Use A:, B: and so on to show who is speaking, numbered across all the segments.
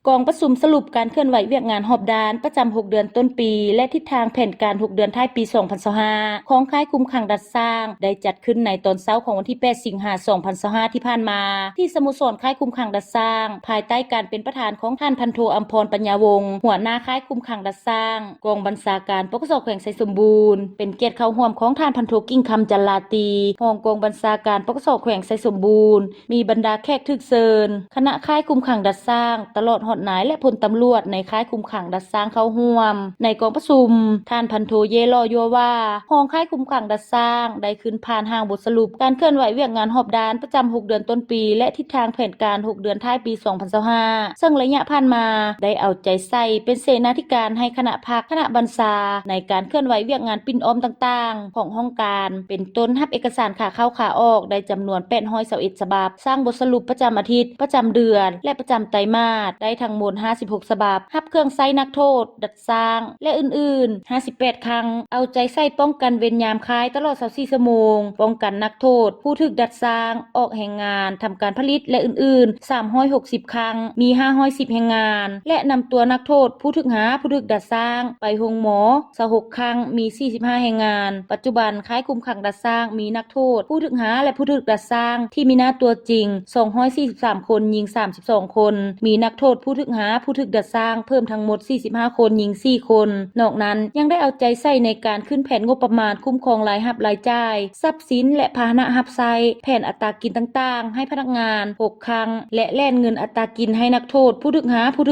A: กองประชุมสรุปการเคลื่อนไหวเวียกงานหอบด้านประจำ6เดือนต้นปีและทิศทางแผนการ6เดือนท้ายปี2025ของค่ายคุมขังดัดสร้างได้จัดขึ้นในตอนเช้าของวันที่8สิงหาคม2025ที่ผ่านมาที่สโมสรค่ายคุมขังดัดสร้างภายใต้การเป็นประธานของท่านพันโทอัมพรปัญญาวงศ์หัวหน้าค่ายคุมขังดัดสร้างกองบัญชาการปกสแขวงไสสมบูรณ์เป็นเกียรติเข้าร่วมของท่านพันโทกิ่งคำจันลาตีรองกองบัญชาการปกสแขวงไสสมบูรณ์มีบรรดาแขกทึกเชิญคณะค่ายคุมขังดัดสร้างตลอดหอดนายและพลตำรวจในค่ายคุมขังดัดสร้างเข้าร่วมในกองประชุมท่านพันโทเยลอยัวว่าห้องค่ายคุมขังดัดสร้างได้ขึ้นผ่านห้างบทสรุปการเคลื่อนไหวเวียกงานหอบด้านประจำ6เดือนต้นปีและทิศทางแผนการ6เดือนท้ายปี2025ซึ่งระยะผ่านมาได้เอาใจใส่เป็นเสนาธิการให้คณะภาคคณะบัญชาในการเคลื่อนไหวเวียกงานปิ้นอ้อมต่างๆของห้องการเป็นต้นรับเอกสารขาเข้าขาออกได้จำนวน821ฉบับสร้างบทสรุปประจำอาทิตย์ประจำเดือนและประจำไตรมาสได้ทั้งหมด56ฉบับรับเครื่องใช้นักโทษดัดสร้างและอื่นๆ58ครั้งเอาใจใส่ป้องกันเวรยามค่ายตลอด24ชั่วโมงป้องกันนักโทษผู้ถูกดัดสร้างออกแห่งงานทำการผลิตและอื่นๆ360ครั้งมี510แห่งงานและนำตัวนักโทษผู้ถูกดัดสร้างไปโรงหมอ26ครั้งมี45แห่งงานปัจจุบันค่ายคุมขังดัดสร้างมีนักโทษผู้ถูกและผู้ถูกดัดสร้างที่มีหน้าตัวจริง243คนหญิง32คนมีนักโทษผู้ถูกดัดสร้างเพิ่มทั้งหมด45คนหญิง4คนนอกนั้นยังได้เอาใจใส่ในการขึ้นแผนงบประมาณคุ้มครองรายรับรายจ่ายทรัพย์สินและพาหนะรับใช้แผนอัตรากินต่างๆให้พนักงาน6ครั้งและแล่นเงินอัตรากินให้นักโทษผู้ถู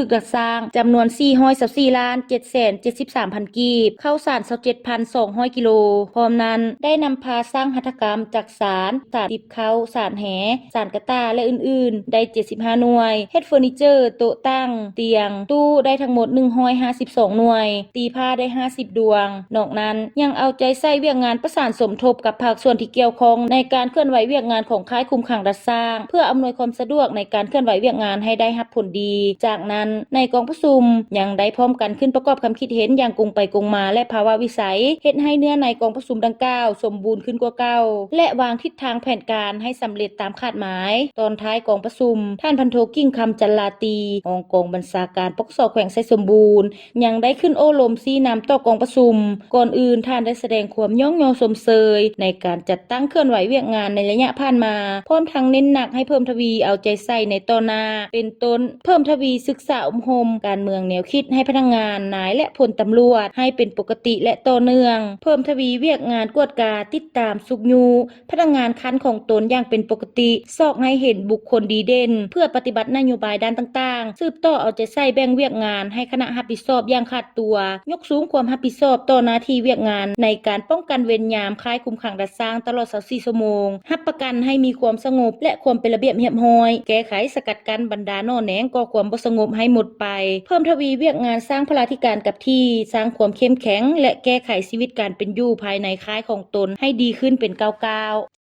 A: กดัดสร้างจำนวน424,773,000กีบข้าวสาร 27,200 กิโลพร้อมนั้นได้นำพาสร้างหัตถกรรมจักสารดิบเขาสารแหสารกระตาและอื่นๆได้75หน่วยเฮ็ดเฟอร์นิเจอร์โต๊ะตั้งเตียงตู้ได้ทั้งหมด152หน่วยตีผ้าได้50ดวงนอกนั้นยังเอาใจใส่เวียกงานประสานสมทบกับภาคส่วนที่เกี่ยวข้องในการเคลื่อนไหวเวียกงานของค่ายคุมขังดัดสร้างเพื่ออำนวยความสะดวกในการเคลื่อนไหวเวียกงานให้ได้รับผลดีจากนั้นในกองประชุมยังได้พร้อมกันขึ้นประกอบความคิดเห็นอย่างกงไปกงมาและภาวะวิสัยเฮ็ดให้เนื้อในกองประชุมดังกล่าวสมบูรณ์ขึ้นกว่าเก่าและวางทิศทางแผนการให้สำเร็จตามคาดหมายตอนท้ายกองประชุมท่านพันโทกิ่งคำจันลาตีรองกองบัญชาการปกสแขวงไสสมบูรณ์ยังได้ขึ้นโอ้ลมซี้นำต่อกองประชุมก่อนอื่นท่านได้แสดงความย่องยอสมเสยในการจัดตั้งเคลื่อนไหวเวียกงานในระยะผ่านมาพร้อมทั้งเน้นหนักให้เพิ่มทวีเอาใจใส่ในต่อหน้าเป็นต้นเพิ่มทวีศึกษาอบรมการเมืองแนวคิดให้พนักงานนายและพลตำรวจให้เป็นปกติและต่อเนื่องเพิ่มทวีเวียกงานกวดกาติดตามสุขยูพนักงานคันของตนอย่างเป็นปกติซอกให้เห็นบุคคลดีเด่นเพื่อปฏิบัตินโยบายด้านต่างๆสืบต่อเอาใจใส่แบ่งเวียกงานให้คณะรับผิดชอบอย่างขาดตัวยกสูงความรับผิดชอบต่อหน้าที่เวียกงานในการป้องกันเวรยามค่ายคุมขังดัดสร้างตลอด24ชั่วโมงรับประกันให้มีความสงบและความเป็นระเบียบเรียบร้อยแก้ไขสกัดกั้นบรรดาน่อแหนงก่อความบ่สงบให้หมดไปเพิ่มทวีเวียกงานสร้างพลาธิการกับที่สร้างความเข้มแข็งและแก้ไขชีวิตการเป็นอยู่ภายในค่ายของตนให้ดีขึ้นเป็นก้าวๆ